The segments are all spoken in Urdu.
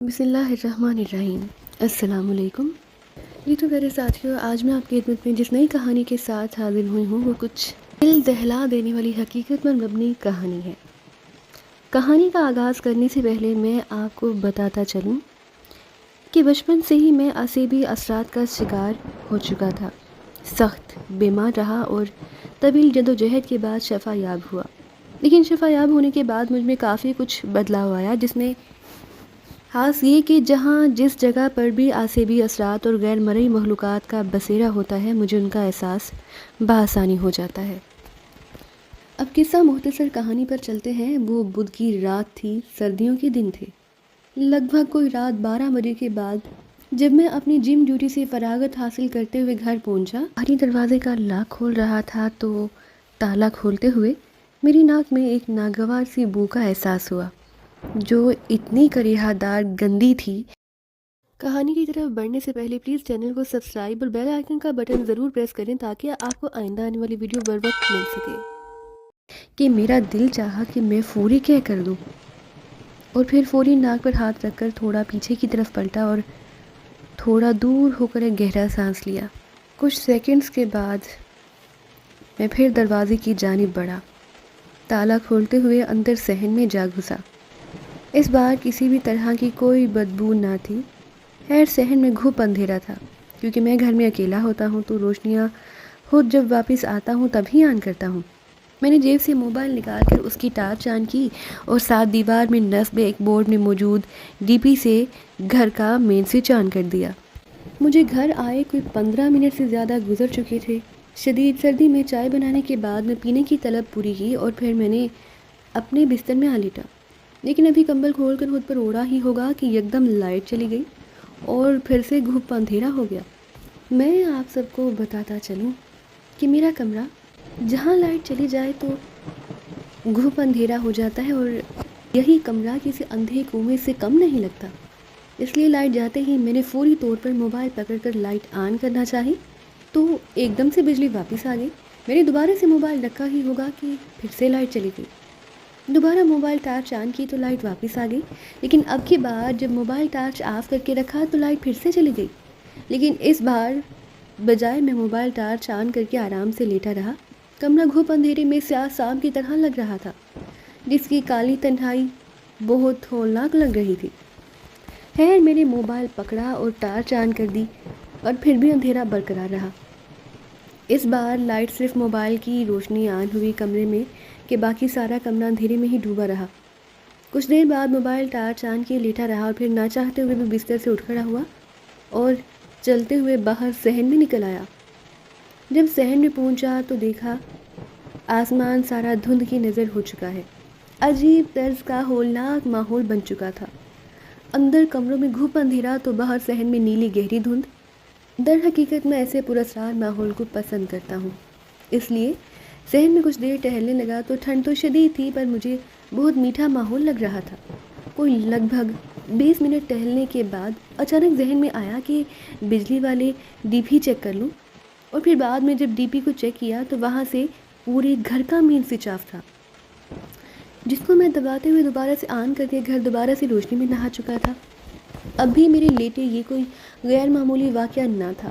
بسم اللہ الرحمن الرحیم۔ السلام علیکم۔ یہ تو میرے ساتھیوں، آج میں آپ کی خدمت میں جس نئی کہانی کے ساتھ حاضر ہوئی ہوں وہ کچھ دل دہلا دینے والی حقیقت پر مبنی کہانی ہے۔ کہانی کا آغاز کرنے سے پہلے میں آپ کو بتاتا چلوں کہ بچپن سے ہی میں عصبی اثرات کا شکار ہو چکا تھا۔ سخت بیمار رہا اور طویل جدوجہد کے بعد شفا یاب ہوا، لیکن شفا یاب ہونے کے بعد مجھ میں کافی کچھ بدلاؤ آیا، جس میں خاص یہ کہ جس جگہ پر بھی عصبی اثرات اور غیر مرئی مخلوقات کا بسیرا ہوتا ہے، مجھے ان کا احساس بآسانی ہو جاتا ہے۔ اب قصہ مختصر کہانی پر چلتے ہیں۔ وہ بدھ کی رات تھی، سردیوں کے دن تھے، لگ بھگ کوئی رات 12 بجے کے بعد جب میں اپنی جم ڈیوٹی سے فراغت حاصل کرتے ہوئے گھر پہنچا، بھاری دروازے کا لاک کھول رہا تھا تو تالا کھولتے ہوئے میری ناک میں ایک ناگوار سی بو کا احساس ہوا، جو اتنی کریہا دار گندی تھی۔ کہانی کی طرف بڑھنے سے پہلے پلیز چینل کو سبسکرائب اور بیل آئیکن کا بٹن ضرور پریس کریں تاکہ آپ کو آئندہ آنے والی ویڈیو بر وقت مل سکے۔ کہ میرا دل چاہا کہ میں فوری کیا کر دوں، اور پھر فوری ناک پر ہاتھ رکھ کر تھوڑا پیچھے کی طرف پلٹا اور تھوڑا دور ہو کر ایک گہرا سانس لیا۔ کچھ سیکنڈز کے بعد میں پھر دروازے کی جانب بڑھا، تالا کھولتے ہوئے اندر صحن میں جا گھسا۔ اس بار کسی بھی طرح کی کوئی بدبو نہ تھی۔ خیر، صحن میں گھپ اندھیرا تھا، کیونکہ میں گھر میں اکیلا ہوتا ہوں تو روشنیاں خود جب واپس آتا ہوں تبھی آن کرتا ہوں۔ میں نے جیب سے موبائل نکال کر اس کی ٹارچ آن کی اور ساتھ دیوار میں نصب ایک بورڈ میں موجود ڈی پی سے گھر کا مین سوئچ آن کر دیا۔ مجھے گھر آئے کوئی 15 منٹ سے زیادہ گزر چکے تھے۔ شدید سردی میں چائے بنانے کے بعد میں پینے کی طلب پوری کی اور پھر میں نے اپنے بستر میں آ لیٹا، لیکن ابھی کمبل کھول کر خود پر اوڑھا ہی ہوگا کہ یکدم لائٹ چلی گئی اور پھر سے گھپ اندھیرا ہو گیا۔ میں آپ سب کو بتاتا چلوں کہ میرا کمرہ جہاں لائٹ چلی جائے تو گھپ اندھیرا ہو جاتا ہے، اور یہی کمرہ کسی اندھے کنویں سے کم نہیں لگتا۔ اس لیے لائٹ جاتے ہی میں نے فوری طور پر موبائل پکڑ کر لائٹ آن کرنا چاہی تو ایک دم سے بجلی واپس آ گئی۔ میں نے دوبارہ سے موبائل رکھا ہی ہوگا کہ پھر سے لائٹ چلی گئی۔ دوبارہ موبائل ٹارچ آن کی تو لائٹ واپس آ گئی، لیکن اب کی بار جب موبائل ٹارچ آف کر کے رکھا تو لائٹ پھر سے چلی گئی، لیکن اس بار بجائے میں موبائل ٹارچ آن کر کے آرام سے لیٹا رہا، کمرہ گھپ اندھیرے میں سیاہ سانپ کی طرح لگ رہا تھا، جس کی کالی تنہائی بہت ہولناک لگ رہی تھی۔ خیر، میں نے موبائل پکڑا اور ٹارچ آن کر دی، اور پھر بھی اندھیرا برقرار رہا۔ اس بار لائٹ صرف موبائل کی روشنی آن ہوئی کمرے میں کہ باقی سارا کمرہ اندھیرے میں ہی ڈوبا رہا۔ کچھ دیر بعد موبائل ٹارچ آن کے لیٹا رہا اور پھر نہ چاہتے ہوئے بھی بستر سے اٹھ کھڑا ہوا اور چلتے ہوئے باہر صحن میں نکل آیا۔ جب صحن میں پہنچا تو دیکھا آسمان سارا دھند کی نظر ہو چکا ہے۔ عجیب طرز کا ہولناک ماحول بن چکا تھا۔ اندر کمروں میں گھپ اندھیرا تو باہر صحن میں نیلی گہری دھند۔ در حقیقت میں ایسے پراسرار ماحول کو پسند کرتا ہوں، اس لیے صحن میں کچھ دیر ٹہلنے لگا تو ٹھنڈ تو شدید تھی پر مجھے بہت میٹھا ماحول لگ رہا تھا۔ کوئی لگ بھگ 20 منٹ ٹہلنے کے بعد اچانک ذہن میں آیا کہ بجلی والے ڈی پی چیک کر لوں، اور پھر بعد میں جب ڈی پی کو چیک کیا تو وہاں سے پورے گھر کا مین سوئچ آف تھا، جس کو میں دباتے ہوئے دوبارہ سے آن کر کے گھر دوبارہ سے روشنی میں نہا چکا تھا۔ اب بھی میرے لیٹے یہ کوئی غیر معمولی واقعہ نہ تھا،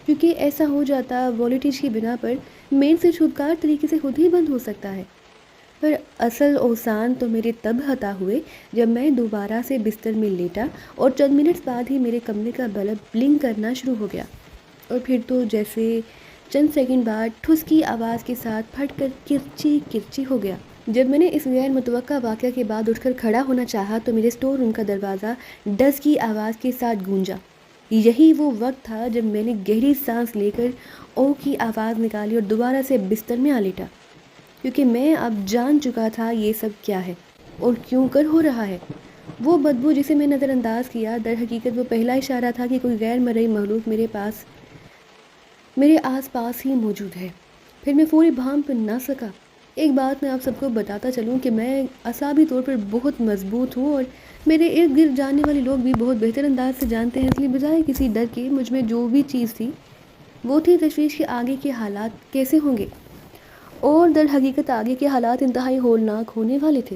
کیونکہ ایسا ہو جاتا وولٹیج کی بنا پر مین سوئچ خودکار طریقے سے خود ہی بند ہو سکتا ہے۔ پر اصل اوسان تو میرے تب عطا ہوئے جب میں دوبارہ سے بستر میں لیٹا اور چند منٹ بعد ہی میرے کمرے کا بلب بلنک کرنا شروع ہو گیا، اور پھر تو جیسے چند سیکنڈ بعد ٹھس کی آواز کے ساتھ پھٹ کر کرچی کرچی ہو گیا۔ جب میں نے اس غیر متوقع واقعہ کے بعد اٹھ کر کھڑا ہونا چاہا تو میرے اسٹور روم کا دروازہ ڈز کی آواز کے ساتھ گونجا۔ یہی وہ وقت تھا جب میں نے گہری سانس لے کر او کی آواز نکالی اور دوبارہ سے بستر میں آ لیٹا، کیونکہ میں اب جان چکا تھا یہ سب کیا ہے اور کیوں کر ہو رہا ہے۔ وہ بدبو جسے میں نظر انداز کیا، در حقیقت وہ پہلا اشارہ تھا کہ کوئی غیر مرئی مخلوق میرے آس پاس ہی موجود ہے۔ پھر میں فوری بھام پہ نہ سکا۔ ایک بات میں آپ سب کو بتاتا چلوں کہ میں اعصابی طور پر بہت مضبوط ہوں، اور میرے ارد گرد جاننے والے لوگ بھی بہت بہتر انداز سے جانتے ہیں، اس لیے بجائے کسی ڈر کے مجھ میں جو بھی چیز تھی وہ تھی تشویش کہ آگے کے حالات کیسے ہوں گے، اور در حقیقت آگے کے حالات انتہائی ہولناک ہونے والے تھے۔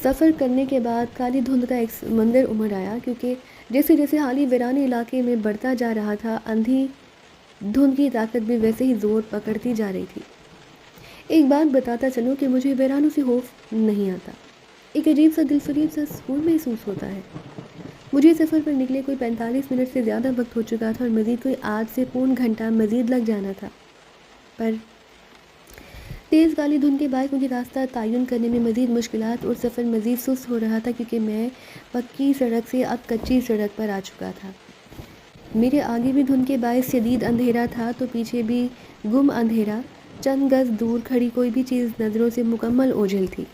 سفر کرنے کے بعد کالی دھند کا ایک منظر امڑ آیا، کیونکہ جیسے جیسے حالی ویرانے علاقے میں بڑھتا جا رہا تھا، اندھی دھند کی طاقت بھی ویسے ہی زور پکڑتی جا رہی تھی۔ ایک بات بتاتا چلوں کہ مجھے ویرانوں سے خوف نہیں آتا، ایک عجیب سا دلفریب سا سکون محسوس ہوتا ہے۔ مجھے سفر پر نکلے کوئی 45 منٹ سے زیادہ وقت ہو چکا تھا اور مزید کوئی 8 سے پون گھنٹہ مزید لگ جانا تھا، پر تیز کالی دھند کے باعث مجھے راستہ تعین کرنے میں مزید مشکلات اور سفر مزید سست ہو رہا تھا، کیونکہ میں پکی سڑک سے اب کچی سڑک پر آ چکا تھا۔ میرے آگے بھی دھند کے باعث شدید اندھیرا تھا تو پیچھے بھی گم اندھیرا، چند گز دور کھڑی کوئی بھی چیز نظروں سے مکمل اوجھل تھی۔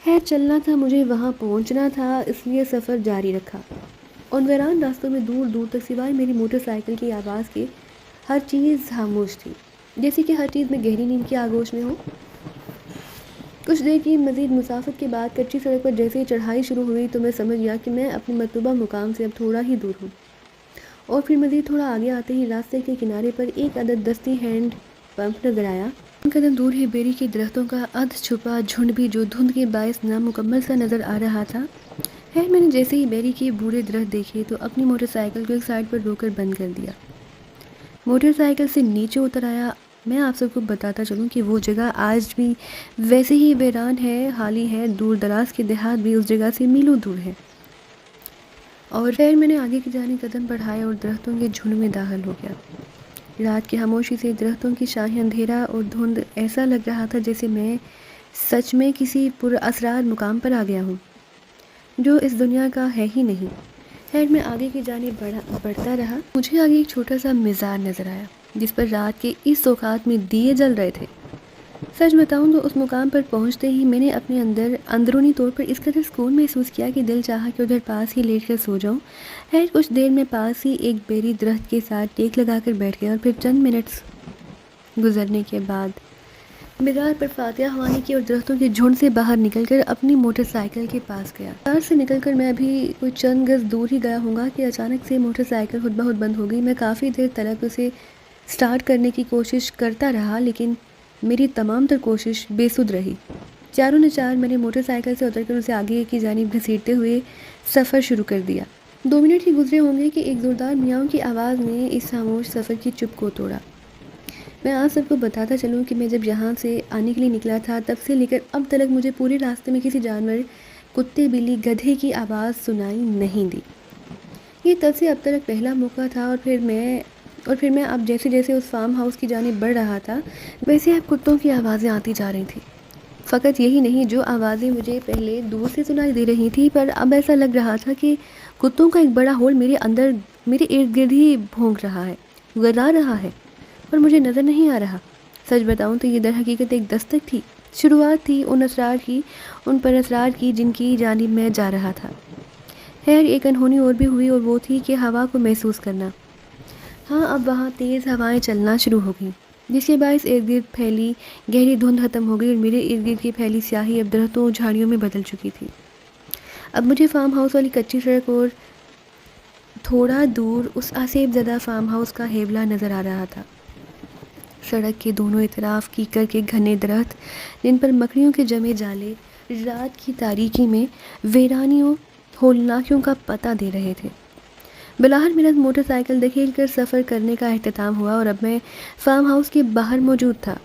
خیر چلنا تھا، مجھے وہاں پہنچنا تھا، اس لیے سفر جاری رکھا۔ ان ویران راستوں میں دور دور تک سوائے میری موٹر سائیکل کی آواز کے ہر چیز خاموش تھی، جیسے کہ ہر چیز میں گہری نیند کی آغوش میں ہو۔ کچھ دیر کی مزید مسافت کے بعد کچی سڑک پر جیسے ہی چڑھائی شروع ہوئی تو میں سمجھ گیا کہ میں اپنے مطلوبہ مقام سے اب تھوڑا ہی دور ہوں، اور پھر مزید تھوڑا آگے آتے ہی راستے کے کنارے پر ایک عدد دستی ہینڈ پمپ نظر آیا۔ ان قدم دور ہی بیری کے درختوں کا ادھ چھپا جھنڈ بھی جو دھند کے باعث نامکمل سا نظر آ رہا تھا۔ خیر میں نے جیسے ہی بیری کے بوڑھے درخت دیکھے تو اپنی موٹر سائیکل کو ایک سائڈ پر روک کر بند کر دیا، موٹر سائیکل سے نیچے اتر آیا۔ میں آپ سب کو بتاتا چلوں کہ وہ جگہ آج بھی ویسے ہی ویران ہے، خالی ہے، دور دراز کے دیہات بھی اس جگہ سے میلوں دور ہے۔ اور خیر میں نے آگے کی جانب قدم بڑھائے اور درختوں کے جھنڈ میں داخل ہو گیا۔ رات کی خاموشی سے درختوں کی شاہیں، اندھیرا اور دھند ایسا لگ رہا تھا جیسے میں سچ میں کسی پر اسرار مقام پر آ گیا ہوں جو اس دنیا کا ہے ہی نہیں۔ خیر میں آگے کی جانب بڑھتا رہا۔ مجھے آگے ایک چھوٹا سا مزار نظر آیا جس پر رات کے اس اوقات میں دیے جل رہے تھے۔ سچ بتاؤں تو اس مقام پر پہنچتے ہی میں نے اپنے اندرونی طور پر اس قدر سکون محسوس کیا کہ دل چاہا کہ ادھر پاس ہی لیٹ کر سو جاؤں۔ خیر کچھ دیر میں پاس ہی ایک بیری درخت کے ساتھ ٹیک لگا کر بیٹھ گیا، اور پھر چند منٹس گزرنے کے بعد مزار پر فاتحہ خوانی کی اور درختوں کے جھنڈ سے باہر نکل کر اپنی موٹر سائیکل کے پاس گیا۔ مزار سے نکل کر میں ابھی کوئی چند گز دور ہی گیا ہوں گا کہ اچانک سے موٹر سائیکل خود بخود بند ہو گئی۔ میں کافی دیر تک اسے سٹارٹ کرنے کی کوشش کرتا رہا، لیکن میری تمام تر کوشش بے سود رہی۔ چاروں نے چار میں نے موٹر سائیکل سے اتر کر اسے آگے کی جانب گھسیٹتے ہوئے سفر شروع کر دیا۔ 2 منٹ ہی گزرے ہوں گے کہ ایک زوردار میاؤں کی آواز نے اس خاموش سفر کی چپ کو توڑا۔ میں آپ سب کو بتاتا چلوں کہ میں جب یہاں سے آنے کے لیے نکلا تھا تب سے لے کر اب تک مجھے پورے راستے میں کسی جانور، کتے، بلی، گدھے کی آواز سنائی نہیں دی۔ یہ تب سے اب تک پہلا موقع تھا، اور پھر میں اب جیسے جیسے اس فارم ہاؤس کی جانب بڑھ رہا تھا ویسے اب کتوں کی آوازیں آتی جا رہی تھیں۔ فقط یہی نہیں، جو آوازیں مجھے پہلے دور سے سنائی دے رہی تھیں، پر اب ایسا لگ رہا تھا کہ کتوں کا ایک بڑا ہول میرے ارد گرد ہی بھونک رہا ہے، گرا رہا ہے، پر مجھے نظر نہیں آ رہا۔ سچ بتاؤں تو یہ در حقیقت ایک دستک تھی، شروعات تھی ان پر اسرار کی جن کی جانب میں جا رہا تھا۔ خیر ایک انہونی اور بھی ہوئی، اور وہ تھی کہ ہوا کو محسوس کرنا۔ ہاں اب وہاں تیز ہوائیں چلنا شروع ہو گئیں، جس کے باعث ارد گرد پھیلی گہری دھند ختم ہو گئی، اور میرے ارد گرد کی پھیلی سیاہی اب درختوں اور جھاڑیوں میں بدل چکی تھی۔ اب مجھے فارم ہاؤس والی کچی سڑک اور تھوڑا دور اس آسیب زدہ فارم ہاؤس کا ہیبلا نظر آ رہا تھا۔ سڑک کے دونوں اطراف کیکر کے گھنے درخت، جن پر مکڑیوں کے جمے جالے رات کی تاریکی میں ویرانیوں ہولناکیوں کا پتہ دے رہے تھے۔ بلاہر میرا موٹر سائیکل دھکیل کر سفر کرنے کا اختتام ہوا، اور اب میں فارم ہاؤس کے باہر موجود تھا۔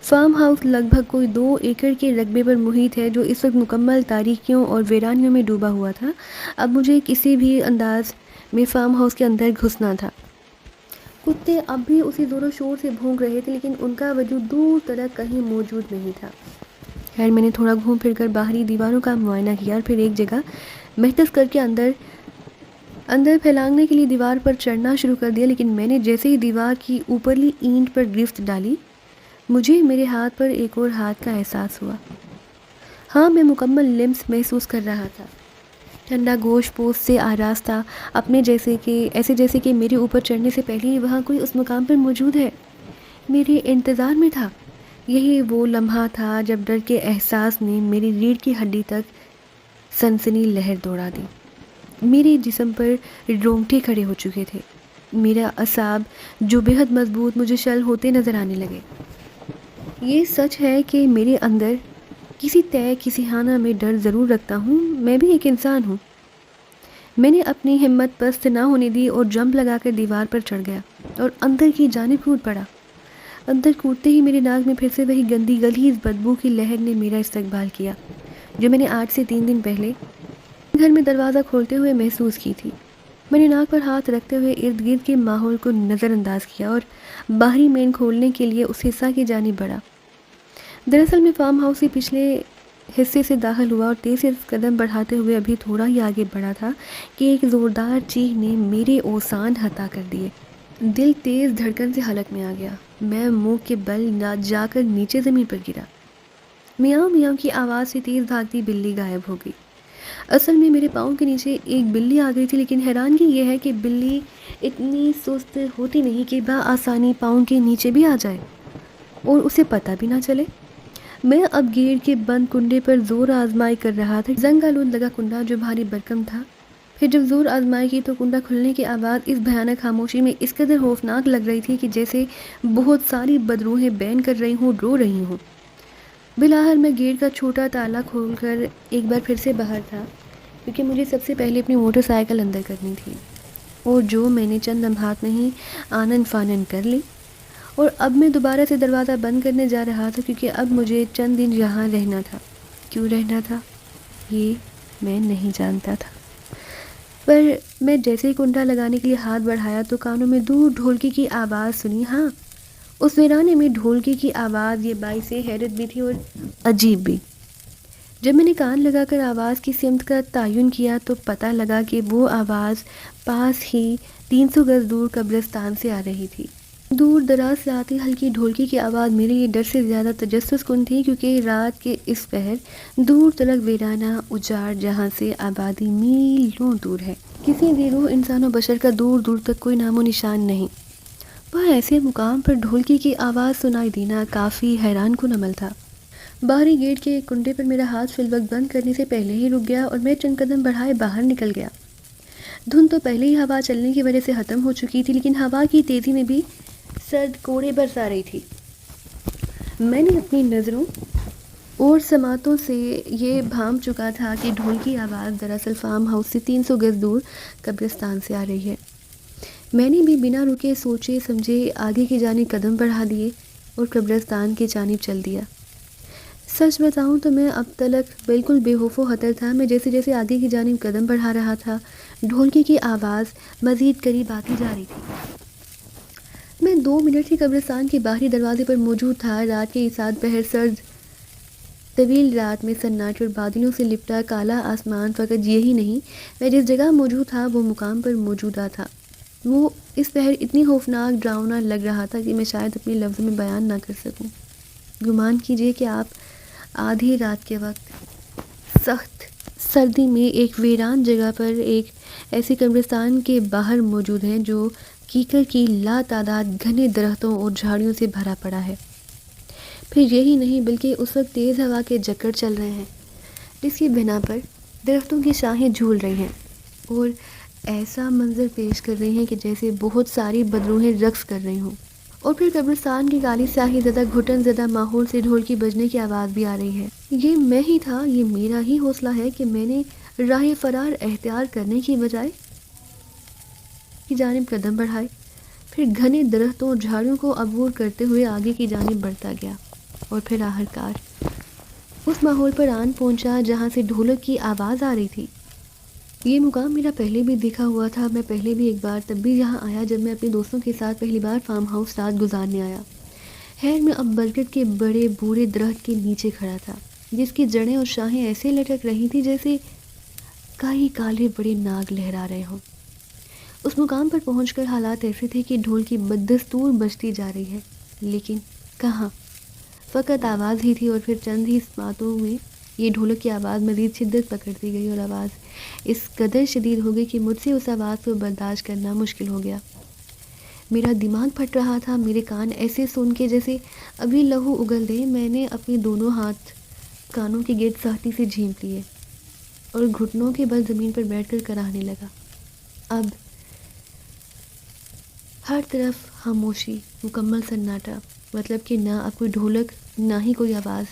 فارم ہاؤس لگ بھگ کوئی 2 ایکڑ کے رقبے پر محیط ہے، جو اس وقت مکمل تاریکیوں اور ویرانیوں میں ڈوبا ہوا تھا۔ اب مجھے کسی بھی انداز میں فارم ہاؤس کے اندر گھسنا تھا۔ کتے اب بھی اسی زور و شور سے بھونک رہے تھے، لیکن ان کا وجود دور تک کہیں موجود نہیں تھا۔ خیر میں نے تھوڑا گھوم پھر کر باہری دیواروں کا معائنہ کیا، اور پھر ایک جگہ محتس کر کے اندر پھیلانگنے کے لیے دیوار پر چڑھنا شروع کر دیا، لیکن میں نے جیسے ہی دیوار کی اوپرلی اینٹ پر گرفت ڈالی، مجھے میرے ہاتھ پر ایک اور ہاتھ کا احساس ہوا۔ ہاں میں مکمل لمس محسوس کر رہا تھا، ٹھنڈا گوشت پوست سے آراستہ، اپنے جیسے کہ میرے اوپر چڑھنے سے پہلے ہی وہاں کوئی اس مقام پر موجود ہے، میرے انتظار میں تھا۔ یہی وہ لمحہ تھا جب ڈر کے احساس نے میری ریڑھ کی ہڈی تک سنسنی لہر دوڑا دی۔ میرے جسم پر رونگٹے کھڑے ہو چکے تھے، میرا اعصاب جو بے حد مضبوط مجھے شل ہوتے نظر آنے لگے۔ یہ سچ ہے کہ میرے اندر کسی طے کسی خانہ میں ڈر ضرور رکھتا ہوں، میں بھی ایک انسان ہوں۔ میں نے اپنی ہمت پست نہ ہونے دی اور جمپ لگا کر دیوار پر چڑھ گیا اور اندر کی جانب کود پڑا۔ اندر کودتے ہی میرے ناک میں پھر سے وہی گندی غلیظ بدبو کی لہر نے میرا استقبال کیا جو میں نے آج سے 3 دن پہلے گھر میں دروازہ کھولتے ہوئے محسوس کی تھی۔ میں نے ناک پر ہاتھ رکھتے ہوئے ارد گرد کے ماحول کو نظر انداز کیا اور باہری مین کھولنے کے لیے اس حصہ کی جانب بڑھا۔ دراصل میں فارم ہاؤس کے پچھلے حصے سے داخل ہوا اور تیز قدم بڑھاتے ہوئے ابھی تھوڑا ہی آگے بڑھا تھا کہ ایک زوردار چیخ نے میرے اوسان ہتا کر دیے۔ دل تیز دھڑکن سے حلق میں آ گیا۔ میں منہ کے بل جا کر نیچے زمین پر گرا۔ میاؤں میاؤں کی آواز سے تیز بھاگتی بلی غائب ہو گئی۔ اصل میں میرے پاؤں کے نیچے ایک بلی آ گئی تھی، لیکن حیرانگی یہ ہے کہ بلی اتنی سست ہوتی نہیں کہ بآسانی پاؤں کے نیچے بھی آ جائے اور اسے پتہ بھی نہ چلے۔ میں اب گیٹ کے بند کنڈے پر زور آزمائی کر رہا تھا۔ زنگ آلود لگا کنڈا جو بھاری بھرکم تھا، پھر جب زور آزمائی کی تو کنڈا کھلنے کی آواز اس بھیانک خاموشی میں اس قدر خوفناک لگ رہی تھی کہ جیسے بہت ساری بدروحیں بین کر رہی ہوں، رو رہی ہوں۔ بالآخر میں گیٹ کا چھوٹا تالا کھول کر ایک بار پھر سے باہر تھا، کیونکہ مجھے سب سے پہلے اپنی موٹر سائیکل اندر کرنی تھی، اور جو میں نے چند لمحات میں ہی آنن فانن کر لی۔ اور اب میں دوبارہ سے دروازہ بند کرنے جا رہا تھا، کیونکہ اب مجھے چند دن یہاں رہنا تھا۔ کیوں رہنا تھا یہ میں نہیں جانتا تھا، پر میں جیسے ہی کنڈا لگانے کے لیے ہاتھ بڑھایا تو کانوں میں دور ڈھولکی کی آواز سنی۔ ہاں، اس ویرانے میں ڈھولکی کی آواز یہ باعث حیرت بھی تھی اور عجیب بھی۔ جب میں نے کان لگا کر آواز کی سمت کا تعین کیا تو پتہ لگا کہ وہ آواز پاس ہی 300 گز دور قبرستان سے آ رہی تھی۔ دور دراز سے آتی ہلکی ڈھولکی کی آواز میرے لیے ڈر سے زیادہ تجسس کن تھی، کیونکہ رات کے اس پہر دور تلک ویرانہ اجاڑ جہاں سے آبادی میلوں دور ہے، کسی بھی روح انسان و بشر کا دور دور تک کوئی نام و نشان نہیں۔ وہاں ایسے مقام پر ڈھولکی کی آواز سنائی دینا کافی حیران کن عمل تھا۔ باہری گیٹ کے کنڈے پر میرا ہاتھ فی الوقت بند کرنے سے پہلے ہی رک گیا اور میں چند قدم بڑھائے باہر نکل گیا۔ دھند تو پہلے ہی ہوا چلنے کی وجہ سے ختم ہو چکی تھی، لیکن ہوا کی تیزی میں بھی سرد کوڑے برس آ رہی تھی۔ میں نے اپنی نظروں اور سماعتوں سے یہ بھانپ چکا تھا کہ ڈھولکی آواز دراصل فارم ہاؤس سے 300 گز دور قبرستان سے آ رہی ہے۔ میں نے بھی بنا رکے سوچے سمجھے آگے کی جانب قدم بڑھا دیے اور قبرستان کی جانب چل دیا۔ سچ بتاؤں تو میں اب تلک بالکل بے خوف و خطر تھا۔ میں جیسے جیسے آگے کی جانب قدم بڑھا رہا تھا ڈھولکی کی آواز مزید قریب آتی جا رہی تھی۔ میں 2 منٹ سے قبرستان کے باہری دروازے پر موجود تھا۔ رات کے سات پہر سرد طویل رات میں سناٹے اور بادلوں سے لپٹا کالا آسمان، فقط یہی نہیں، میں جس جگہ موجود تھا وہ مقام پر موجودہ تھا۔ وہ اس پہر اتنی خوفناک ڈراؤنا لگ رہا تھا کہ میں شاید اپنے لفظوں میں بیان نہ کر سکوں۔ گمان کیجئے کہ آپ آدھی رات کے وقت سخت سردی میں ایک ویران جگہ پر ایک ایسے قبرستان کے باہر موجود ہیں جو کیکر کی لا تعداد گھنے درختوں اور جھاڑیوں سے بھرا پڑا ہے۔ پھر یہی نہیں بلکہ اس وقت تیز ہوا کے جکڑ چل رہے ہیں، جس کی بنا پر درختوں کی شاخیں جھول رہی ہیں اور ایسا منظر پیش کر رہی ہیں کہ جیسے بہت ساری بدروحیں رقص کر رہی ہوں۔ اور پھر قبرستان کی کالی سیاہی زدہ گھٹن زدہ ماحول سے ڈھولکی بجنے کی آواز بھی آ رہی ہے۔ یہ میں ہی تھا، یہ میرا ہی حوصلہ ہے کہ میں نے راہ فرار اختیار کرنے کی بجائے کی جانب قدم بڑھائے، پھر گھنے درختوں اور جھاڑیوں کو عبور کرتے ہوئے آگے کی جانب بڑھتا گیا اور پھر آخرکار اس ماحول پر آن پہنچا جہاں سے ڈھولک کی آواز آ رہی تھی۔ یہ مقام میرا پہلے بھی دیکھا ہوا تھا۔ میں پہلے بھی ایک بار تب بھی یہاں آیا جب میں اپنے دوستوں کے ساتھ پہلی بار فارم ہاؤس رات گزارنے آیا۔ خیر میں اب برگد کے بڑے بوڑھے درخت کے نیچے کھڑا تھا، جس کی جڑیں اور شاخیں ایسے لٹک رہی تھی جیسے کئی کالے بڑے ناگ لہرا رہے ہوں۔ اس مقام پر پہنچ کر حالات ایسے تھے کہ ڈھولکی بدستور بجتی جا رہی ہے، لیکن کہاں، فقط آواز ہی تھی۔ اور پھر چند ہی سماعتوں میں یہ ڈھولک کی آواز مزید شدت پکڑتی گئی اور آواز اس قدر شدید ہو گئی کہ مجھ سے اس آواز کو برداشت کرنا مشکل ہو گیا۔ میرا دماغ پھٹ رہا تھا، میرے کان ایسے سن کے جیسے ابھی لہو اگل دے۔ میں نے اپنے دونوں ہاتھ کانوں کے گرد سختی سے جھیپ لیے اور گھٹنوں کے بل زمین پر بیٹھ کر کراہنے لگا۔ اب ہر طرف خاموشی، مکمل سناٹا، مطلب کہ نہ اب کوئی ڈھولک نہ ہی کوئی آواز،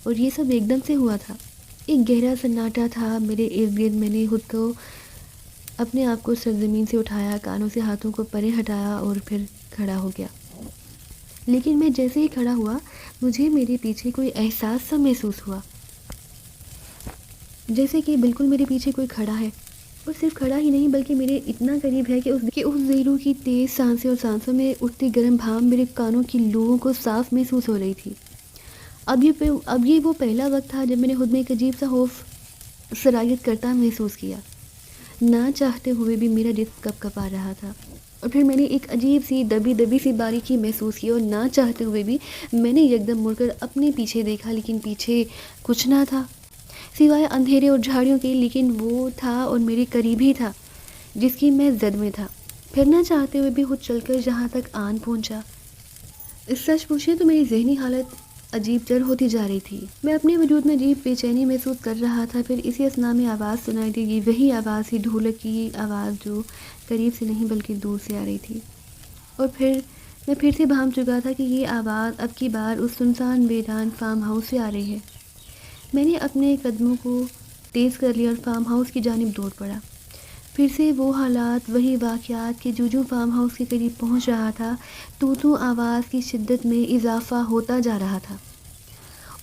اور یہ سب ایک دم سے ہوا تھا. ایک گہرا سناٹا تھا میرے ارد گرد. میں نے خود کو اپنے آپ کو سرزمین سے اٹھایا، کانوں سے ہاتھوں کو پرے ہٹایا اور پھر کھڑا ہو گیا. لیکن میں جیسے ہی کھڑا ہوا مجھے میرے پیچھے کوئی احساس سا محسوس ہوا، جیسے کہ بالکل میرے پیچھے کوئی کھڑا ہے، اور صرف کھڑا ہی نہیں بلکہ میرے اتنا قریب ہے کہ اس زیرو کی تیز سانسیں اور سانسوں میں اٹھتی گرم بھاپ میرے کانوں کی لوؤں کو صاف محسوس ہو رہی تھی. اب یہ وہ پہلا وقت تھا جب میں نے خود میں ایک عجیب سا خوف سرایت کرتا محسوس کیا. نہ چاہتے ہوئے بھی میرا جسم کپ کپا رہا تھا، اور پھر میں نے ایک عجیب سی دبی سی باریکی محسوس کی، اور نہ چاہتے ہوئے بھی میں نے یکدم مڑ کر اپنے پیچھے دیکھا، لیکن پیچھے کچھ نہ تھا سوائے اندھیرے اور جھاڑیوں کے. لیکن وہ تھا اور میرے قریب ہی تھا جس کی میں زد میں تھا. پھر نہ چاہتے ہوئے بھی خود چل کر جہاں تک آن پہنچا. سچ پوچھیں تو میری ذہنی حالت عجیب تر ہوتی جا رہی تھی. میں اپنے وجود میں عجیب بے چینی محسوس کر رہا تھا. پھر اسی اثنا میں آواز سنائی دی گئی، وہی آواز تھی، ڈھولک کی آواز، جو قریب سے نہیں بلکہ دور سے آ رہی تھی. اور پھر میں پھر سے بھانپ چکا تھا کہ یہ آواز اب کی بار اس سنسان ویران فارم ہاؤس سے آ رہی ہے. میں نے اپنے قدموں کو تیز کر لیا اور فارم ہاؤس کی جانب دوڑ پڑا. پھر سے وہ حالات، وہی واقعات کہ جو فارم ہاؤس کے قریب پہنچ رہا تھا تو آواز کی شدت میں اضافہ ہوتا جا رہا تھا.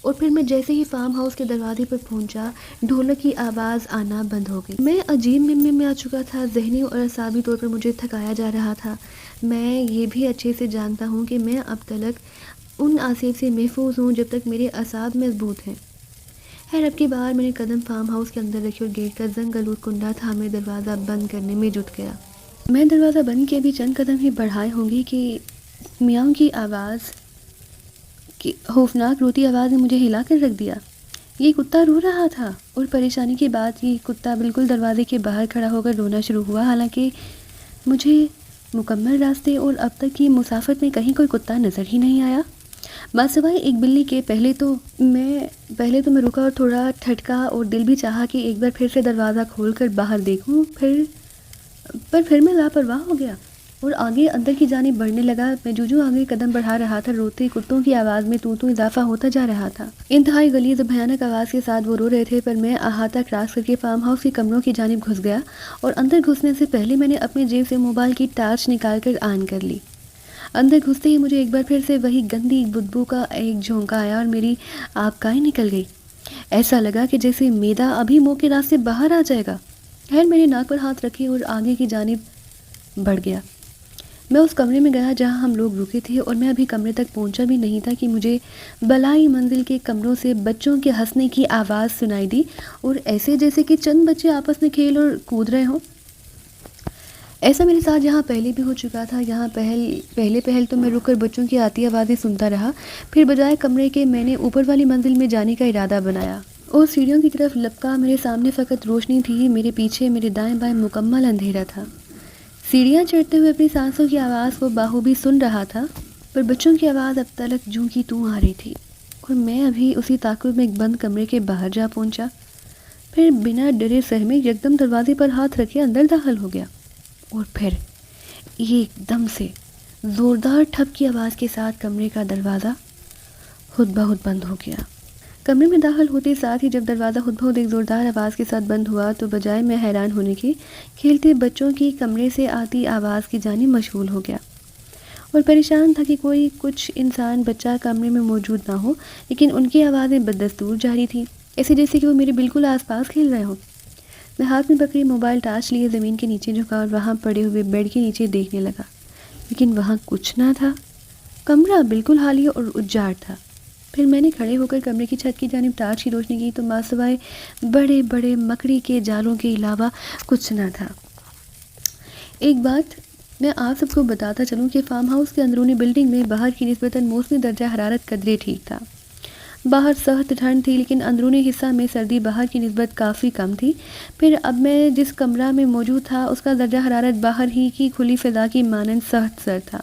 اور پھر میں جیسے ہی فارم ہاؤس کے دروازے پر پہنچا ڈھولک کی آواز آنا بند ہو گئی. میں عجیب ممے میں آ چکا تھا. ذہنی اور اعصابی طور پر مجھے تھکایا جا رہا تھا. میں یہ بھی اچھے سے جانتا ہوں کہ میں اب تلک ان آصف سے محفوظ ہوں جب تک میرے اعصاب مضبوط ہیں. خیر اب کی بار میں نے قدم فارم ہاؤس کے اندر رکھی اور گیٹ کا زنگ آلود کنڈا تھامے دروازہ بند کرنے میں جٹ گیا. میں دروازہ بند کے ابھی چند قدم ہی بڑھائے ہوں گی کہ میاؤں کی آواز کی خوفناک روتی آواز نے مجھے ہلا کر رکھ دیا. یہ کتا رو رہا تھا، اور پریشانی کی بات یہ کتا بالکل دروازے کے باہر کھڑا ہو کر رونا شروع ہوا. حالانکہ مجھے مکمل راستے اور اب تک کی مسافت میں کہیں کوئی کتا نظر ہی نہیں آیا، بات سوائے ایک بلی کے. پہلے تو میں رکا اور تھوڑا ٹھٹکا، اور دل بھی چاہا کہ ایک بار پھر سے دروازہ کھول کر باہر دیکھوں. پھر میں لاپرواہ ہو گیا اور آگے اندر کی جانب بڑھنے لگا. میں جو آگے قدم بڑھا رہا تھا روتے کتوں کی آواز میں تو اضافہ ہوتا جا رہا تھا. انتہائی غلیظ بھیانک آواز کے ساتھ وہ رو رہے تھے. پر میں احاطہ کراس کر کے فارم ہاؤس کے کمروں کی جانب گھس گیا، اور اندر گھسنے سے پہلے میں نے اپنے جیب سے موبائل کی ٹارچ نکال کر آن کر لی. اندر گھستے ہی مجھے ایک بار پھر سے وہی گندی بدبو کا ایک جھونکا آیا اور میری آبکائی نکل گئی. ایسا لگا کہ جیسے میدا ابھی منہ کے راستے باہر آ جائے گا. خیر میں نے ناک پر ہاتھ رکھے اور آگے کی جانب بڑھ گیا. میں اس کمرے میں گیا جہاں ہم لوگ رکے تھے، اور میں ابھی کمرے تک پہنچا بھی نہیں تھا کہ مجھے بلائی منزل کے کمروں سے بچوں کے ہنسنے کی آواز سنائی دی، اور ایسے جیسے کہ چند بچے آپس میں کھیل اور کود رہے ہوں. ایسا میرے ساتھ یہاں پہلے بھی ہو چکا تھا. یہاں پہل تو میں رک کر بچوں کی آتی آوازیں سنتا رہا. پھر بجائے کمرے کے میں نے اوپر والی منزل میں جانے کا ارادہ بنایا، اور سیڑھیوں کی طرف لپکا. میرے سامنے فقط روشنی تھی، میرے پیچھے میرے دائیں بائیں مکمل اندھیرا تھا. سیڑھیاں چڑھتے ہوئے اپنی سانسوں کی آواز کو باخوبی سن رہا تھا، پر بچوں کی آواز اب تلک جوں کی توں آ رہی تھی، اور میں ابھی اسی تعاقب میں ایک بند کمرے کے باہر جا پہنچا. پھر بنا ڈرے سہمے یکدم دروازے پر ہاتھ رکھے اندر داخل ہو گیا، اور پھر یہ ایک دم سے زوردار ٹھپ کی آواز کے ساتھ کمرے کا دروازہ خود بخود بند ہو گیا. کمرے میں داخل ہوتے ساتھ ہی جب دروازہ خود بخود ایک زوردار آواز کے ساتھ بند ہوا تو بجائے میں حیران ہونے کے کھیلتے بچوں کی کمرے سے آتی آواز کی جانب مشغول ہو گیا، اور پریشان تھا کہ کچھ انسان بچہ کمرے میں موجود نہ ہو، لیکن ان کی آوازیں بدستور جاری تھیں، ایسے جیسے کہ وہ میرے بالکل آس پاس کھیل رہے ہوں. میں ہاتھ میں پکڑی موبائل ٹارچ لیے زمین کے نیچے جھکا اور وہاں پڑے ہوئے بیڈ کے نیچے دیکھنے لگا، لیکن وہاں کچھ نہ تھا. کمرہ بالکل خالی اور اجاڑ تھا. پھر میں نے کھڑے ہو کر کمرے کی چھت کی جانب ٹارچ کی روشنی کی تو ماسوائے بڑے بڑے مکڑی کے جالوں کے علاوہ کچھ نہ تھا. ایک بات میں آپ سب کو بتاتا چلوں کہ فارم ہاؤس کے اندرونی بلڈنگ میں باہر کی نسبتاً موسمی درجہ حرارت قدرے ٹھیک تھا. باہر سخت ٹھنڈ تھی، لیکن اندرونی حصہ میں سردی باہر کی نسبت کافی کم تھی. پھر اب میں جس کمرہ میں موجود تھا اس کا درجہ حرارت باہر ہی کی کھلی فضا کی مانند سخت سرد تھا،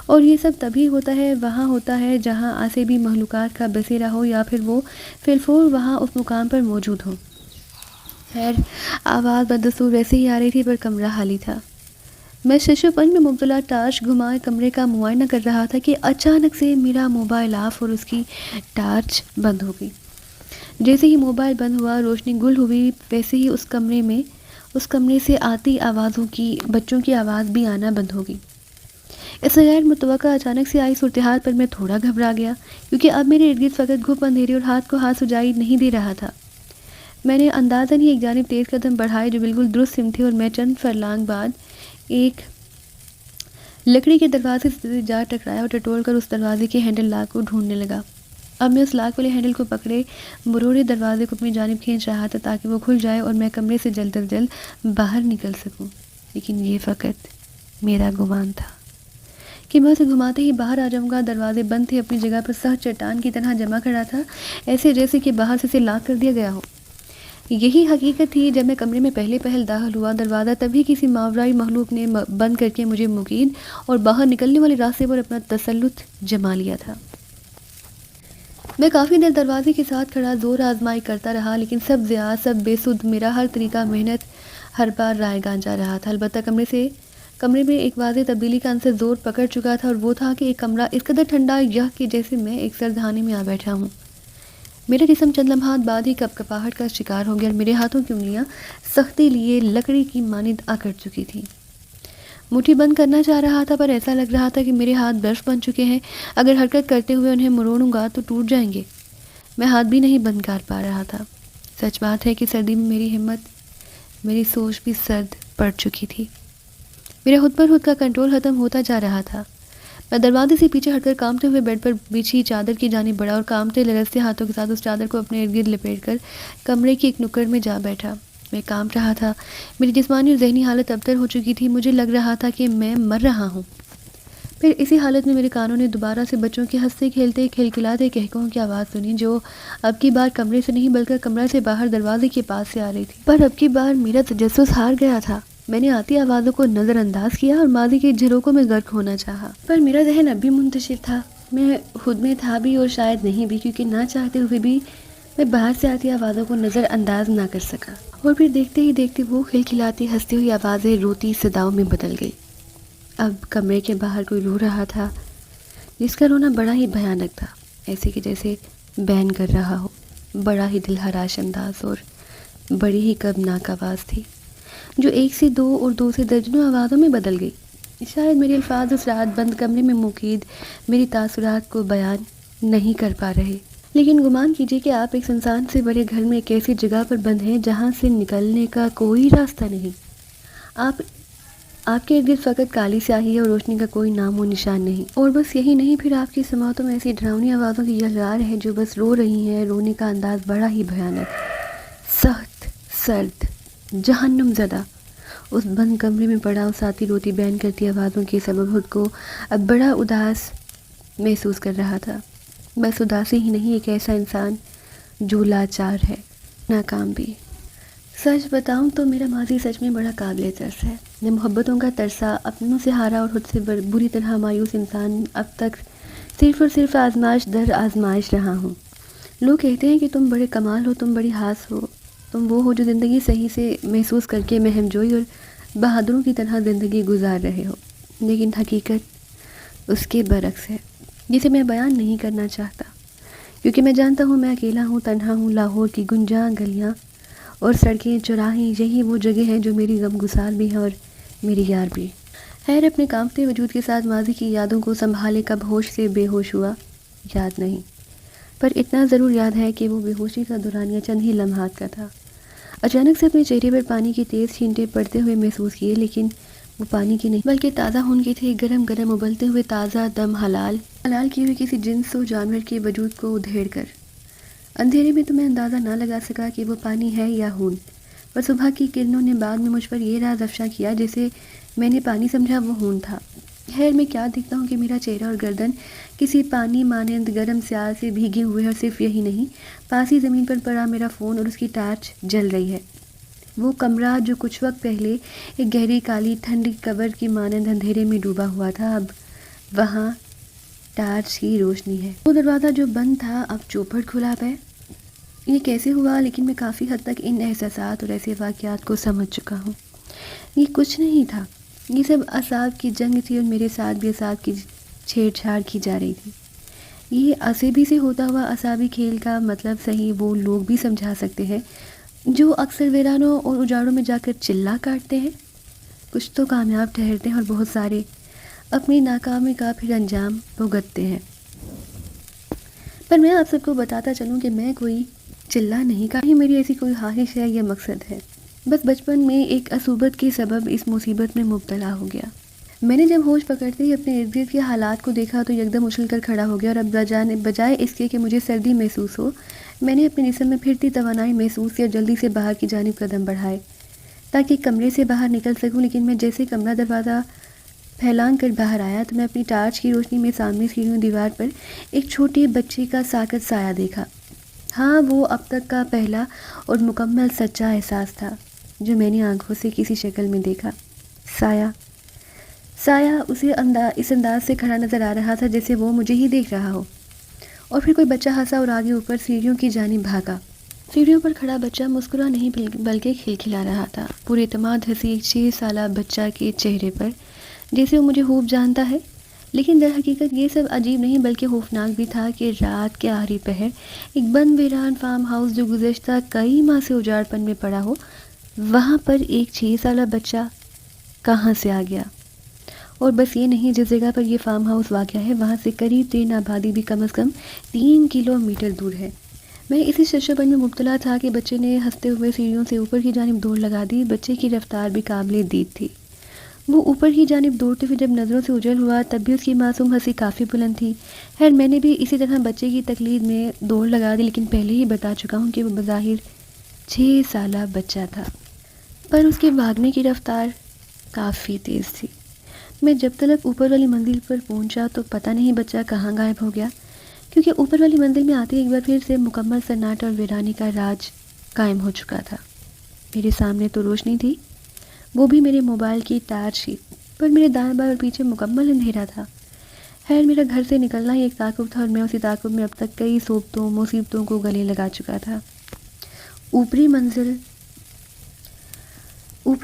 اور یہ سب تبھی وہاں ہوتا ہے جہاں آسیبی مخلوقات کا بسیرا ہو یا پھر وہ فی الفور وہاں اس مقام پر موجود ہو. خیر آواز بدستور ویسے ہی آ رہی تھی، پر کمرہ خالی تھا. میں ششوپن میں مبتلا ٹارچ گھما کمرے کا معائنہ کر رہا تھا کہ اچانک سے میرا موبائل آف اور اس کی ٹارچ بند ہو گئی۔ جیسے ہی موبائل بند ہوا، روشنی گل ہوئی، ویسے ہی اس کمرے سے آتی آوازوں کی، بچوں کی آواز بھی آنا بند ہو گئی۔ اس غیر متوقع اچانک سے آئی صورتحال پر میں تھوڑا گھبرا گیا، کیونکہ اب میرے ارد گرد فقط گھپ اندھیرے اور ہاتھ کو ہاتھ سجائی نہیں دے رہا تھا۔ میں نے اندازاً ہی ایک جانب تیز قدم بڑھائے جو بالکل درست سمت تھے، اور میں چند فرلانگ بعد ایک لکڑی کے دروازے سے جا ٹکرایا اور ٹٹول کر اس دروازے کے ہینڈل لاک کو ڈھونڈنے لگا۔ اب میں اس لاک والے ہینڈل کو پکڑے مروڑے دروازے کو اپنی جانب کھینچ رہا تھا تاکہ وہ کھل جائے اور میں کمرے سے جلد از جلد باہر نکل سکوں، لیکن یہ فقط میرا گمان تھا کہ میں اسے گھماتے ہی باہر آ جاؤں گا۔ دروازے بند تھے، اپنی جگہ پر سخت چٹان کی طرح جمع کھڑا تھا، ایسے جیسے کہ باہر سے اسے لاک کر دیا گیا ہو۔ یہی حقیقت تھی جب میں کمرے میں پہل داخل ہوا۔ دروازہ تبھی کسی ماورائی مخلوق نے بند کر کے مجھے مقید اور باہر نکلنے والے راستے پر اپنا تسلط جما لیا تھا۔ میں کافی دیر دروازے کے ساتھ کھڑا زور آزمائی کرتا رہا، لیکن سب ضیاع، سب بے سود، میرا ہر طریقہ محنت ہر بار رائے گان جا رہا تھا۔ البتہ کمرے میں ایک واضح تبدیلی کا عنصر زور پکڑ چکا تھا، اور وہ تھا کہ ایک کمرہ اس قدر ٹھنڈا کہ جیسے میں ایک سردخانے میں آ بیٹھا ہوں۔ میرا جسم چند لمحات بعد ہی کپکپاہٹ کا شکار ہو گیا، اور میرے ہاتھوں کی انگلیاں سختی لیے لکڑی کی مانند اکڑ چکی تھیں۔ مٹھی بند کرنا چاہ رہا تھا، پر ایسا لگ رہا تھا کہ میرے ہاتھ برف بن چکے ہیں، اگر حرکت کرتے ہوئے انہیں مروڑوں گا تو ٹوٹ جائیں گے۔ میں ہاتھ بھی نہیں بند کر پا رہا تھا۔ سچ بات ہے کہ سردی میں میری ہمت، میری سوچ بھی سرد پڑ چکی تھی۔ میرے خود پر خود کا کنٹرول ختم ہوتا جا رہا تھا۔ میں دروازے سے پیچھے ہٹ کر کانپتے ہوئے بیڈ پر بچھی چادر کی جانب بڑھا اور کانپتے لرزتے ہاتھوں کے ساتھ اس چادر کو اپنے ارد گرد لپیٹ کر کمرے کی ایک نکڑ میں جا بیٹھا۔ میں کانپ رہا تھا، میری جسمانی اور ذہنی حالت ابتر ہو چکی تھی، مجھے لگ رہا تھا کہ میں مر رہا ہوں۔ پھر اسی حالت میں میرے کانوں نے دوبارہ سے بچوں کے ہنستے کھیلتے کھلکھلاتے کہکہوں کی آواز سنی، جو اب کی بار کمرے سے نہیں بلکہ کمرہ سے باہر دروازے کے پاس سے آ رہی تھی۔ پر اب کی بار میرا تجسس ہار گیا تھا۔ میں نے آتی آوازوں کو نظر انداز کیا اور ماضی کے جھروکوں میں غرق ہونا چاہا، پر میرا ذہن اب بھی منتشر تھا۔ میں خود میں تھا بھی اور شاید نہیں بھی، کیونکہ نہ چاہتے ہوئے بھی میں باہر سے آتی آوازوں کو نظر انداز نہ کر سکا۔ اور پھر دیکھتے ہی دیکھتے وہ کھلکھلاتی ہنستی ہوئی آوازیں روتی صداؤں میں بدل گئی۔ اب کمرے کے باہر کوئی رو رہا تھا، جس کا رونا بڑا ہی بھیانک تھا، ایسے کہ جیسے بین کر رہا ہو۔ بڑا ہی دلہراش انداز اور بڑی ہی کبناک آواز تھی، جو ایک سے دو اور دو سے درجنوں آوازوں میں بدل گئی۔ شاید میرے الفاظ اس رات بند کمرے میں مقید میری تاثرات کو بیان نہیں کر پا رہے، لیکن گمان کیجیے کہ آپ ایک سنسان سے بڑے گھر میں ایک ایسی جگہ پر بند ہیں جہاں سے نکلنے کا کوئی راستہ نہیں۔ آپ کے ارد گرد فقط کالی سیاہی ہے اور روشنی کا کوئی نام و نشان نہیں۔ اور بس یہی نہیں، پھر آپ کی سماعتوں میں ایسی ڈراؤنی آوازوں کی یلغار ہے جو بس رو رہی ہیں۔ رونے کا انداز بڑا ہی بھیانک، سخت، سرد، جہنم زدہ۔ اس بند کمرے میں پڑا اس آتی روتی بین کرتی آوازوں کے سبب خود کو اب بڑا اداس محسوس کر رہا تھا۔ بس اداسی ہی نہیں، ایک ایسا انسان جو لاچار ہے، ناکام بھی۔ سچ بتاؤں تو میرا ماضی سچ میں بڑا قابل ترس ہے۔ میں محبتوں کا ترسا، اپنوں سے ہارا اور خود سے بری طرح مایوس انسان اب تک صرف اور صرف آزمائش در آزمائش رہا ہوں۔ لوگ کہتے ہیں کہ تم بڑے کمال ہو، تم بڑی ہاس ہو، تم وہ ہو جو زندگی صحیح سے محسوس کر کے مہم جوئی اور بہادروں کی طرح زندگی گزار رہے ہو، لیکن حقیقت اس کے برعکس ہے، جسے میں بیان نہیں کرنا چاہتا، کیونکہ میں جانتا ہوں میں اکیلا ہوں، تنہا ہوں۔ لاہور کی گنجاں گلیاں اور سڑکیں، چوراہے، یہی وہ جگہ ہیں جو میری غم گسار بھی ہیں اور میری یار بھی۔ خیر، اپنے کانپتے وجود کے ساتھ ماضی کی یادوں کو سنبھالے کب ہوش سے بے ہوش ہوا یاد نہیں، پر اتنا ضرور یاد ہے کہ وہ بے ہوشی کا دورانیہ چند ہی لمحات کا تھا۔ اچانک سے اپنے چہرے پر پانی کی تیز چھینٹیں پڑتے ہوئے محسوس کیے، لیکن وہ پانی کے نہیں بلکہ تازہ خون کے تھے، گرم گرم ابلتے ہوئے، تازہ دم، حلال کیے ہوئے کسی جنس و جانور کے وجود کو ادھیڑ کر۔ اندھیرے میں تو میں اندازہ نہ لگا سکا کہ وہ پانی ہے یا خون، پر صبح کی کرنوں نے بعد میں مجھ پر یہ راز افشا کیا، جسے میں نے پانی سمجھا وہ خون تھا۔ خیر، میں کیا دیکھتا ہوں کہ میرا چہرہ اور گردن کسی پانی مانند گرم سیال سے بھیگے ہوئے، اور صرف یہی نہیں، پاس ہی زمین پر پڑا میرا فون اور اس کی ٹارچ جل رہی ہے۔ وہ کمرہ جو کچھ وقت پہلے ایک گہری کالی ٹھنڈی قبر کی مانند اندھیرے میں ڈوبا ہوا تھا، اب وہاں ٹارچ کی روشنی ہے۔ وہ دروازہ جو بند تھا اب چوپٹ کھلا ہے۔ یہ کیسے ہوا؟ لیکن میں کافی حد تک ان احساسات اور ایسے واقعات کو سمجھ چکا ہوں۔ یہ کچھ نہیں تھا، یہ سب اعصاب کی جنگ تھی اور میرے ساتھ بھی اعصاب کی چھیڑ چھاڑ کی جا رہی تھی۔ یہ عصبی سے ہوتا ہوا اعصابی کھیل کا مطلب صحیح وہ لوگ بھی سمجھا سکتے ہیں جو اکثر ویرانوں اور اجاڑوں میں جا کر چلا کاٹتے ہیں۔ کچھ تو کامیاب ٹھہرتے ہیں اور بہت سارے اپنی ناکامی کا پھر انجام بھگتتے ہیں۔ پر میں آپ سب کو بتاتا چلوں کہ میں کوئی چلا نہیں کاٹی، میری ایسی کوئی خواہش ہے یا مقصد ہے، بس بچپن میں ایک عصوبت کے سبب اس مصیبت میں مبتلا ہو گیا۔ میں نے جب ہوش پکڑتے ہی اپنے ارد گرد کے حالات کو دیکھا تو یکدم اچھل کر کھڑا ہو گیا، اور اب بجائے اس کے کہ مجھے سردی محسوس ہو، میں نے اپنے جسم میں پھرتی توانائی محسوس کی اور جلدی سے باہر کی جانب قدم بڑھائے تاکہ کمرے سے باہر نکل سکوں۔ لیکن میں جیسے کمرہ دروازہ پھیلان کر باہر آیا تو میں اپنی ٹارچ کی روشنی میں سامنے سیڑھیوں دیوار پر ایک چھوٹے بچے کا ساکت سایہ دیکھا۔ ہاں، وہ اب تک کا پہلا اور مکمل سچا احساس تھا جو میں نے آنکھوں سے کسی شکل میں دیکھا۔ سایہ اسے اس انداز سے کھڑا نظر آ رہا تھا جیسے وہ مجھے ہی دیکھ رہا ہو۔ اور پھر کوئی بچہ ہنسا اور آگے اوپر سیڑھیوں کی جانب بھاگا۔ سیڑھیوں پر کھڑا بچہ مسکرا نہیں بلکہ کھلکھلا رہا تھا، پورے اعتماد ہنسی ایک 6 سالہ بچہ کے چہرے پر، جیسے وہ مجھے خوب جانتا ہے۔ لیکن در حقیقت یہ سب عجیب نہیں بلکہ خوفناک بھی تھا کہ رات کے آخری پہر ایک بند ویران فارم ہاؤس جو گزشتہ کئی ماہ سے اجاڑ پن میں پڑا ہو، وہاں پر ایک 6 سالہ بچہ کہاں سے آ گیا۔ اور بس یہ نہیں، جس جگہ پر یہ فارم ہاؤس واقع ہے وہاں سے قریب ترین آبادی بھی کم از کم 3 کلومیٹر دور ہے۔ میں اسی ششپن میں مبتلا تھا کہ بچے نے ہنستے ہوئے سیڑھیوں سے اوپر کی جانب دوڑ لگا دی۔ بچے کی رفتار بھی قابل دید تھی۔ وہ اوپر کی جانب دوڑتے ہوئے جب نظروں سے اجل ہوا تب بھی اس کی معصوم ہنسی کافی بلند تھی۔ خیر، میں نے بھی اسی طرح بچے کی تقلید میں دوڑ لگا دی، لیکن پہلے ہی بتا چکا ہوں کہ وہ بظاہر 6 سالہ بچہ تھا، پر اس کے بھاگنے کی رفتار کافی تیز تھی۔ میں جب تک اوپر والی منزل پر پہنچا تو پتہ نہیں بچہ کہاں غائب ہو گیا، کیونکہ اوپر والی منزل میں آتے ایک بار پھر سے مکمل سناٹا اور ویرانی کا راج قائم ہو چکا تھا۔ میرے سامنے تو روشنی تھی، وہ بھی میرے موبائل کی ٹارچ ہی، پر میرے دائیں بائیں اور پیچھے مکمل اندھیرا تھا۔ خیر، میرا گھر سے نکلنا ہی ایک تعاقب تھا اور میں اسی تعاقب میں اب تک کئی صوبتوں مصیبتوں کو گلے لگا چکا تھا۔ اوپری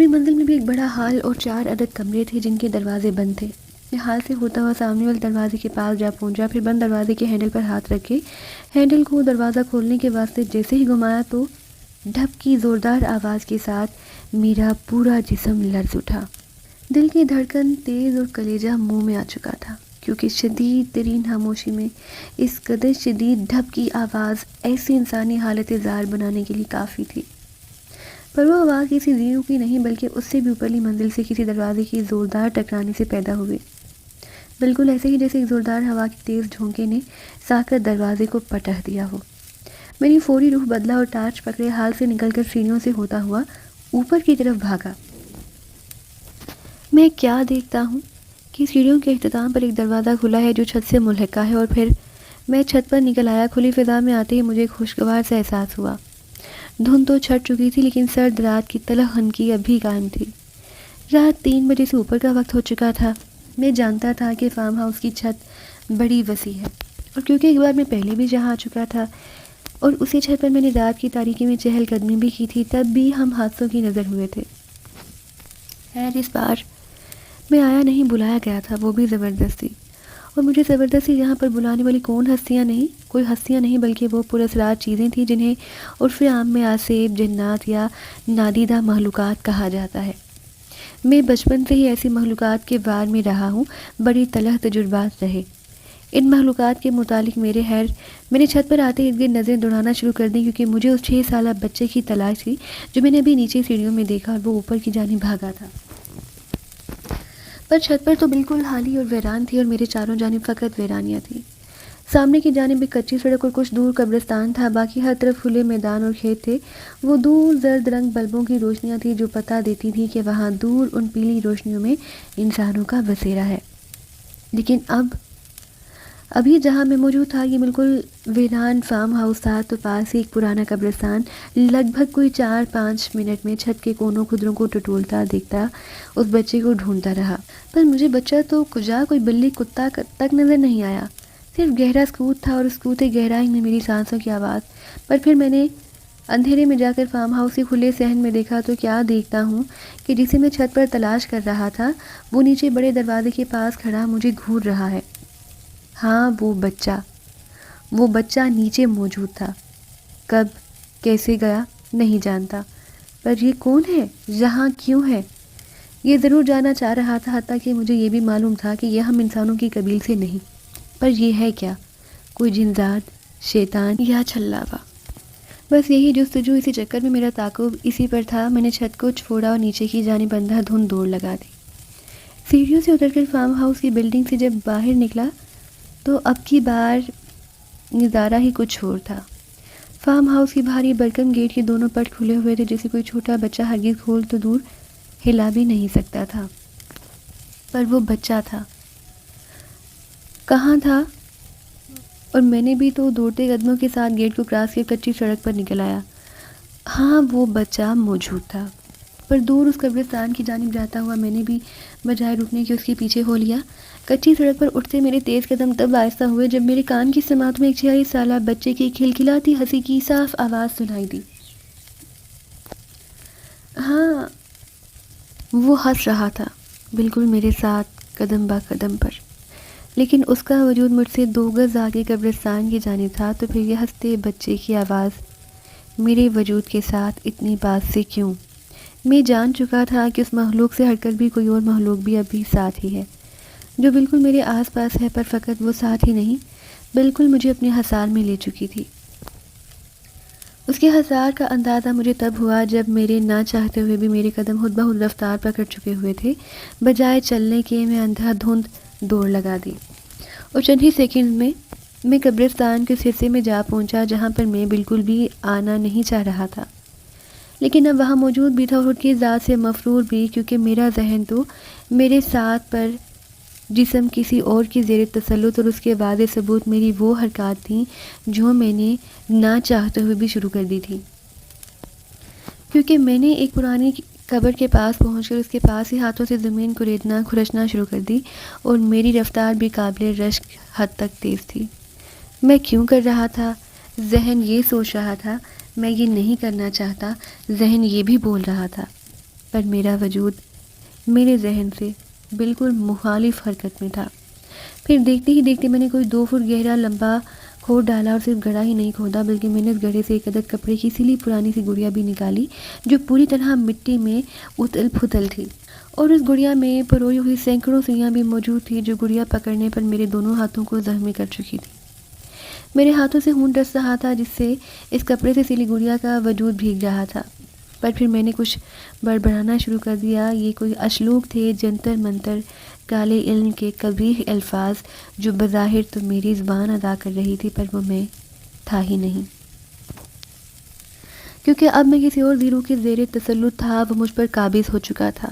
منزل میں بھی ایک بڑا ہال اور 4 عدد کمرے تھے جن کے دروازے بند تھے۔ میں ہال سے ہوتا ہوا سامنے والے دروازے کے پاس جا پہنچا، پھر بند دروازے کے ہینڈل پر ہاتھ رکھ کے ہینڈل کو دروازہ کھولنے کے واسطے جیسے ہی گھمایا تو ڈھپ کی زوردار آواز کے ساتھ میرا پورا جسم لرز اٹھا۔ دل کی دھڑکن تیز اور کلیجہ منہ میں آ چکا تھا، کیونکہ شدید ترین خاموشی میں اس قدر شدید ڈھپ کی آواز ایسی انسانی حالت زار بنانے کے لیے کافی تھی۔ پر وہ آواز کسی زیرو کی نہیں بلکہ اس سے بھی اوپرلی منزل سے کسی دروازے کی زوردار ٹکرانے سے پیدا ہوئی، بالکل ایسے ہی جیسے ایک زوردار ہوا کی تیز جھونکے نے ساکت دروازے کو پٹخ دیا ہو۔ میری فوری روح بدلا اور ٹارچ پکڑے حال سے نکل کر سیڑھیوں سے ہوتا ہوا اوپر کی طرف بھاگا۔ میں کیا دیکھتا ہوں کہ سیڑھیوں کے اختتام پر ایک دروازہ کھلا ہے جو چھت سے ملحقہ ہے، اور پھر میں چھت پر نکل آیا۔ کھلی فضا میں آتے ہی مجھے ایک خوشگوار سا احساس ہوا۔ دھند تو چھٹ چکی تھی لیکن سرد رات کی تلخ خنکی اب بھی قائم تھی۔ رات 3 بجے سے اوپر کا وقت ہو چکا تھا۔ میں جانتا تھا کہ فارم ہاؤس کی چھت بڑی وسیع ہے، اور کیونکہ ایک بار میں پہلے بھی جہاں آ چکا تھا اور اسی چھت پر میں نے رات کی تاریکی میں چہل قدمی بھی کی تھی، تب بھی ہم حادثوں کی نظر ہوئے تھے۔ خیر، اس بار میں آیا نہیں، بلایا گیا تھا، وہ بھی زبردستی۔ اور مجھے زبردستی یہاں پر بلانے والی کوئی ہستیاں نہیں بلکہ وہ پراسرار چیزیں تھیں جنہیں عرف عام میں آسیب، جنات یا نادیدہ مخلوقات کہا جاتا ہے۔ میں بچپن سے ہی ایسی مخلوقات کے وار میں رہا ہوں، بڑی تلخ تجربات رہے ان مخلوقات کے متعلق میں نے چھت پر آتے ارد گرد نظریں دوڑانا شروع کر دیں، کیونکہ مجھے اس 6 سالہ بچے کی تلاش تھی جو میں نے ابھی نیچے سیڑھیوں میں دیکھا اور وہ اوپر کی جانب بھاگا تھا۔ پر چھت پر تو بالکل خالی اور ویران تھی اور میرے چاروں جانب فقط ویرانیاں تھیں۔ سامنے کی جانب ایک کچی سڑک اور کچھ دور قبرستان تھا، باقی ہر طرف کھلے میدان اور کھیت تھے۔ وہ دور زرد رنگ بلبوں کی روشنیاں تھیں جو پتہ دیتی تھیں کہ وہاں دور ان پیلی روشنیوں میں انسانوں کا بسیرا ہے۔ لیکن ابھی جہاں میں موجود تھا یہ بالکل ویران فارم ہاؤس تھا، تو پاس ہی ایک پرانا قبرستان لگ بھگ کوئی 4-5 منٹ میں چھت کے کونوں خدروں کو ٹٹولتا دیکھتا اس بچے کو ڈھونڈتا رہا، پر مجھے بچہ تو کجا کوئی بلی کتا تک نظر نہیں آیا، صرف گہرا سکوت تھا اور اس سکوت گہرائی میں میری سانسوں کی آواز۔ پر پھر میں نے اندھیرے میں جا کر فارم ہاؤس کے کھلے صحن میں دیکھا تو کیا دیکھتا ہوں کہ جسے میں چھت پر تلاش کر رہا تھا وہ نیچے بڑے دروازے کے پاس کھڑا مجھے گھور رہا ہے۔ ہاں، وہ بچہ نیچے موجود تھا۔ کب، کیسے گیا نہیں جانتا، پر یہ کون ہے، یہاں کیوں ہے، یہ ضرور جاننا چاہ رہا تھا، حتیٰ کہ مجھے یہ بھی معلوم تھا کہ یہ ہم انسانوں کی قبیل سے نہیں، پر یہ ہے کیا، کوئی جنزاد، شیطان یا چھلاوا؟ بس یہی جستجو، اسی چکر میں میرا تعاقب اسی پر تھا۔ میں نے چھت کو چھوڑا اور نیچے کی جانب اندھا دھند دوڑ لگا دی۔ سیڑھیوں سے اتر کر فارم ہاؤس کی بلڈنگ سے جب باہر نکلا تو اب کی بار نظارہ ہی کچھ اور تھا۔ فارم ہاؤس کی بھاری بھرکم گیٹ کے دونوں پٹ کھلے ہوئے تھے، جسے کوئی چھوٹا بچہ ہرگز کھول تو دور ہلا بھی نہیں سکتا تھا، پر وہ بچہ تھا۔ کہاں تھا؟ اور میں نے بھی تو دوڑتے قدموں کے ساتھ گیٹ کو کراس کر کچی سڑک پر نکل آیا۔ ہاں، وہ بچہ موجود تھا، پر دور اس قبرستان کی جانب جاتا ہوا میں نے بھی بجائے رکنے کے اس کے پیچھے ہو لیا۔ کچی سڑک پر اٹھتے میرے تیز قدم تب آہستہ ہوئے جب میرے کان کی سماعت میں ایک 46 سالہ بچے کی کھلکھلاتی ہنسی کی صاف آواز سنائی دی۔ ہاں، وہ ہنس رہا تھا، بالکل میرے ساتھ قدم با قدم پر، لیکن اس کا وجود مجھ سے 2 گز آگے قبرستان کی جانب تھا۔ تو پھر یہ ہنستے بچے کی آواز میرے وجود کے ساتھ اتنی بات سے کیوں؟ میں جان چکا تھا کہ اس مخلوق سے ہٹ کر بھی کوئی اور مخلوق بھی ابھی ساتھ ہی ہے، جو بالکل میرے آس پاس ہے، پر فقط وہ ساتھ ہی نہیں، بالکل مجھے اپنے حصار میں لے چکی تھی۔ اس کے حصار کا اندازہ مجھے تب ہوا جب میرے نہ چاہتے ہوئے بھی میرے قدم خود بخود رفتار پکڑ چکے ہوئے تھے۔ بجائے چلنے کے میں اندھا دھند دوڑ لگا دی، اور چند ہی سیکنڈ میں قبرستان کے اس حصے میں جا پہنچا جہاں پر میں بالکل بھی آنا نہیں چاہ رہا تھا، لیکن اب وہاں موجود بھی تھا، اور خود کی ذات سے مفرور بھی، کیونکہ میرا ذہن تو میرے ساتھ پر جسم کسی اور کی زیر تسلط، اور اس کے واضح ثبوت میری وہ حرکات تھیں جو میں نے نہ چاہتے ہوئے بھی شروع کر دی تھی، کیونکہ میں نے ایک پرانی قبر کے پاس پہنچ کر اس کے پاس ہی ہاتھوں سے زمین کو ریتنا کھرچنا شروع کر دی، اور میری رفتار بھی قابل رشک حد تک تیز تھی۔ میں کیوں کر رہا تھا؟ ذہن یہ سوچ رہا تھا میں یہ نہیں کرنا چاہتا، ذہن یہ بھی بول رہا تھا، پر میرا وجود میرے ذہن سے بالکل مخالف حرکت میں تھا۔ پھر دیکھتے ہی دیکھتے میں نے کوئی 2 فٹ گہرا لمبا کھود ڈالا، اور صرف گڑھا ہی نہیں کھودا بلکہ میں نے اس گڑھے سے ایک عدد کپڑے کی سلی پرانی سی گڑیا بھی نکالی جو پوری طرح مٹی میں اتل پھتل تھی، اور اس گڑیا میں پروئی ہوئی سینکڑوں سوئیاں بھی موجود تھی جو گڑیا پکڑنے پر میرے دونوں ہاتھوں کو زخمی کر چکی تھی۔ میرے ہاتھوں سے خون رس رہا تھا، جس سے اس کپڑے سے سلی گڑیا کا وجود بھیگ رہا تھا، پر پھر میں نے کچھ بڑبڑانا شروع کر دیا۔ یہ کوئی اشلوک تھے، جنتر منتر، کالے علم کے قبیح الفاظ جو بظاہر تو میری زبان ادا کر رہی تھی، پر وہ میں تھا ہی نہیں، کیونکہ اب میں کسی اور زیرو کے زیر تسلط تھا، وہ مجھ پر قابض ہو چکا تھا،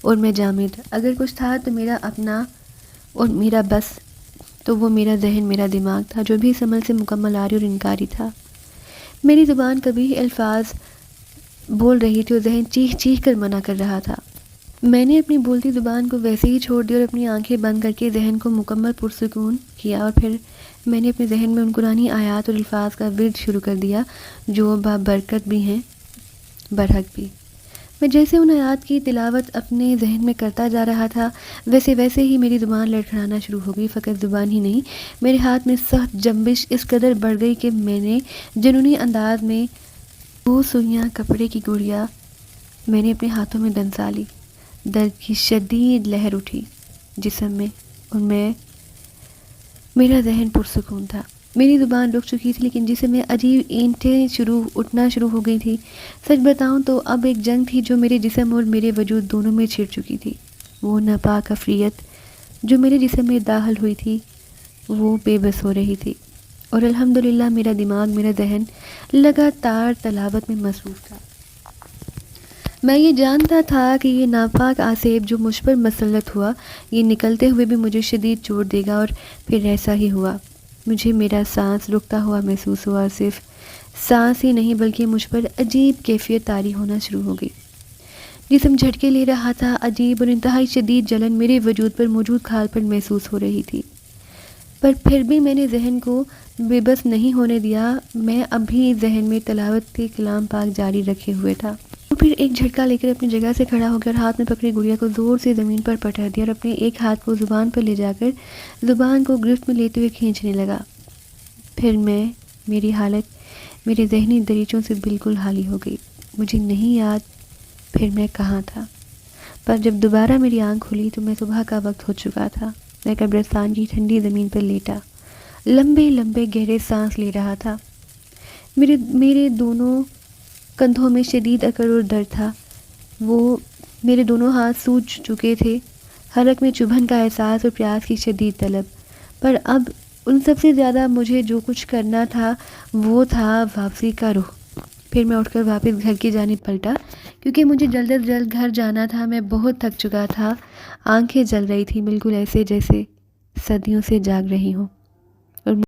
اور میں جامد، اگر کچھ تھا تو میرا اپنا اور میرا بس، تو وہ میرا ذہن، میرا دماغ تھا، جو بھی اس عمل سے مکمل عاری اور انکاری تھا۔ میری زبان قبیح الفاظ بول رہی تھی اور ذہن چیخ چیخ کر منع کر رہا تھا۔ میں نے اپنی بولتی زبان کو ویسے ہی چھوڑ دیا اور اپنی آنکھیں بند کر کے ذہن کو مکمل پرسکون کیا، اور پھر میں نے اپنے ذہن میں ان قرآنی آیات اور الفاظ کا ورد شروع کر دیا جو بابرکت بھی ہیں، برحق بھی۔ میں جیسے ان آیات کی تلاوت اپنے ذہن میں کرتا جا رہا تھا، ویسے ہی میری زبان لڑکھڑانا شروع ہو گئی۔ فقط زبان ہی نہیں، میرے ہاتھ میں سخت جنبش اس قدر بڑھ گئی کہ میں نے جنونی انداز میں 2 سوئیاں کپڑے کی گڑیا میں نے اپنے ہاتھوں میں دنسا لی۔ درد کی شدید لہر اٹھی جسم میں، اور میرا ذہن پرسکون تھا۔ میری زبان رک چکی تھی، لیکن جسم میں عجیب اینٹیں اٹھنا شروع ہو گئی تھی۔ سچ بتاؤں تو اب ایک جنگ تھی جو میرے جسم اور میرے وجود دونوں میں چھڑ چکی تھی۔ وہ ناپاک افریت جو میرے جسم میں داخل ہوئی تھی وہ بے بس ہو رہی تھی، اور الحمدللہ میرا دماغ، میرا ذہن لگاتار تلاوت میں مصروف تھا۔ میں یہ جانتا تھا کہ یہ ناپاک آسیب جو مجھ پر مسلط ہوا، یہ نکلتے ہوئے بھی مجھے شدید چوٹ دے گا، اور پھر ایسا ہی ہوا۔ مجھے میرا سانس رکتا ہوا محسوس ہوا، اور صرف سانس ہی نہیں بلکہ مجھ پر عجیب کیفیت طاری ہونا شروع ہو گئی۔ جسم جھٹکے لے رہا تھا، عجیب اور انتہائی شدید جلن میرے وجود پر موجود کھال پر محسوس ہو رہی تھی۔ پر پھر بھی میں نے ذہن کو بے بس نہیں ہونے دیا. میں اب بھی ذہن میں تلاوت کے کلام پاک جاری رکھے ہوئے تھا. تو پھر ایک جھٹکا لے کر اپنی جگہ سے کھڑا ہو کر ہاتھ میں پکڑی گڑیا کو زور سے زمین پر پٹک دیا اور اپنے ایک ہاتھ کو زبان پر لے جا کر زبان کو گرفت میں لیتے ہوئے کھینچنے لگا. پھر میری حالت میرے ذہنی دریچوں سے بالکل خالی ہو گئی. مجھے نہیں یاد پھر میں کہاں تھا، پر جب دوبارہ میری آنکھ کھلی تو میں صبح کا وقت ہو چکا تھا. میں قبرستان کی ٹھنڈی زمین پر لیٹا لمبے لمبے گہرے سانس لے رہا تھا. میرے دونوں کندھوں میں شدید اکڑ اور درد تھا. وہ میرے دونوں ہاتھ سوج چکے تھے. حلق میں چبھن کا احساس اور پیاس کی شدید طلب. پر اب ان سب سے زیادہ مجھے جو کچھ کرنا تھا وہ تھا واپسی کا رخ. پھر میں اٹھ کر واپس گھر کی جانب پلٹا کیونکہ مجھے جلد از جلد گھر جانا تھا. میں بہت تھک چکا تھا. آنکھیں جل رہی تھیں، بالکل ایسے جیسے صدیوں سے جاگ رہی ہوں.